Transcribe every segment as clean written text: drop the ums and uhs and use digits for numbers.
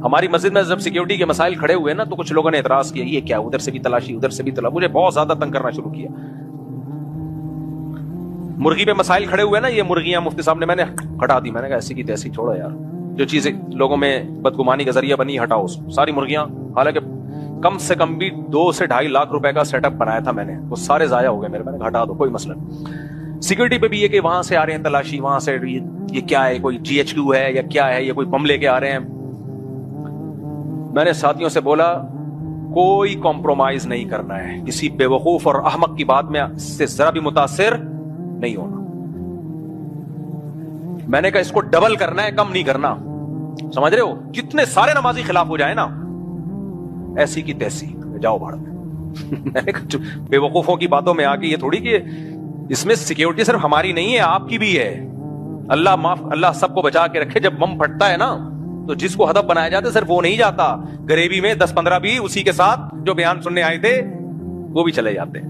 ہماری مسجد میں جب سیکیورٹی کے مسائل کھڑے ہوئے نا تو کچھ لوگوں نے اعتراض کیا یہ کیا ادھر سے بھی تلاشی ادھر سے بھی تلاشی، مجھے بہت زیادہ تنگ کرنا شروع کیا. مرغی پہ مسائل کھڑے ہوئے نا، یہ مرغیاں مفتی صاحب نے میں نے ہٹا دی. میں نے کہا ایسی کی تیسی چھوڑو یار، جو چیزیں لوگوں میں بدگمانی کا ذریعہ بنی ہٹاؤ ساری مرغیاں. حالانکہ کم سے کم بھی 2 سے 2.5 لاکھ روپے کا سیٹ اپ بنایا تھا میں نے، وہ سارے ضائع ہو گئے میرے. میں نے ہٹا دو کوئی مسئلہ نہیں. سیکورٹی پہ بھی یہ کہ وہاں سے آ رہے ہیں تلاشی، وہاں سے یہ کیا ہے، کوئی GHQ ہے یا کیا ہے، یا کوئی بم لے کے آ رہے ہیں. میں نے ساتھیوں سے بولا کوئی کمپرومائز نہیں کرنا ہے، کسی بے وقوف اور احمق کی بات میں سے ذرا بھی متاثر نہیں ہونا. میں نے کہا اس کو ڈبل کرنا ہے، کم نہیں کرنا. سمجھ رہے ہو؟ جتنے سارے نمازی خلاف ہو جائے نا ایسی کی تیسی جاؤ بھاڑ میں. میں نے کہا بے وقوفوں کی باتوں میں آ کے یہ تھوڑی کہ اس میں سیکیورٹی صرف ہماری نہیں ہے آپ کی بھی ہے. اللہ سب کو بچا کے رکھے. جب بم پھٹتا ہے نا تو جس کو ہدف بنایا جاتا ہے صرف وہ نہیں جاتا، غریبی میں 10-15 بھی اسی کے ساتھ جو بیان سننے آئے تھے وہ بھی چلے جاتے ہیں.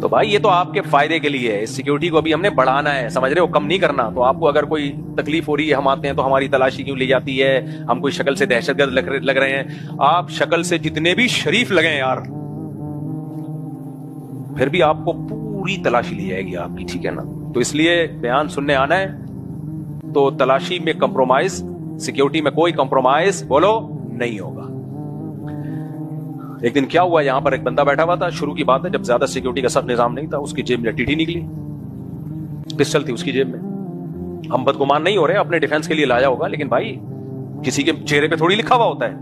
تو بھائی یہ تو آپ کے فائدے کے لیے ہے. اس سیکیورٹی کو ابھی ہم نے بڑھانا ہے، سمجھ رہے ہو، کم نہیں کرنا. تو آپ کو اگر کوئی تکلیف ہو رہی ہے، ہم آتے ہیں تو ہماری تلاشی کیوں لی جاتی ہے، ہم کوئی شکل سے دہشت گرد لگ رہے ہیں. آپ شکل سے جتنے بھی شریف لگیں یار، پھر بھی آپ کو پوری تلاشی لی جائے گی آپ کی، ٹھیک ہے نا. تو اس لیے بیان سننے آنا ہے تو تلاشی میں کمپرومائز، سیکیورٹی میں کوئی کمپرومائز بولو نہیں ہوگا. ایک دن کیا ہوا، یہاں پر ایک بندہ بیٹھا ہوا تھا، شروع کی بات ہے جب زیادہ سیکیورٹی کا سخت نظام نہیں تھا. اس کی جیب میں ٹی نکلی، پسٹل تھی اس کی جیب میں. ہم بدگمان نہیں ہو رہے، اپنے ڈیفنس کے لیے لایا ہوگا، لیکن بھائی کسی کے چہرے پہ تھوڑی لکھا ہوا ہوتا ہے.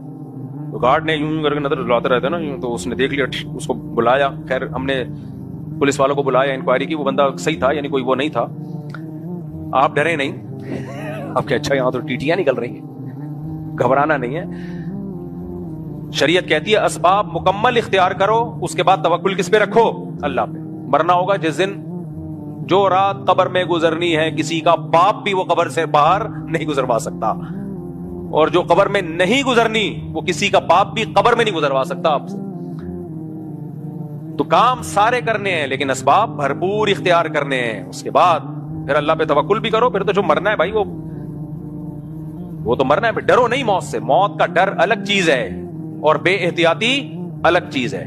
تو گارڈ نے یوں کر کے نظر لاتے رہتے نا، تو اس نے دیکھ لیا، اس کو بلایا. خیر ہم نے پولیس والوں کو بلایا، انکوائری کی. وہ بندہ صحیح تھا، یعنی کوئی وہ نہیں تھا. آپ ڈرے نہیں، آپ کہ اچھا یہاں تو ٹیٹیاں نکل رہی ہیں، گھبرانا نہیں ہے. شریعت کہتی ہے اسباب مکمل اختیار کرو، اس کے بعد توکل کس پہ رکھو؟ اللہ پہ. مرنا ہوگا جس دن، جو رات قبر میں گزرنی ہے کسی کا باپ بھی وہ قبر سے باہر نہیں گزروا سکتا، اور جو قبر میں نہیں گزرنی وہ کسی کا باپ بھی قبر میں نہیں گزروا سکتا آپ سے. تو کام سارے کرنے ہیں لیکن اسباب بھرپور اختیار کرنے ہیں. اس کے بعد پھر اللہ پہ توکل بھی کرو. پھر تو جو مرنا ہے بھائی وہ تو مرنا ہے. ڈرو نہیں موت سے، موت کا ڈر الگ چیز ہے اور بے احتیاطی الگ چیز ہے.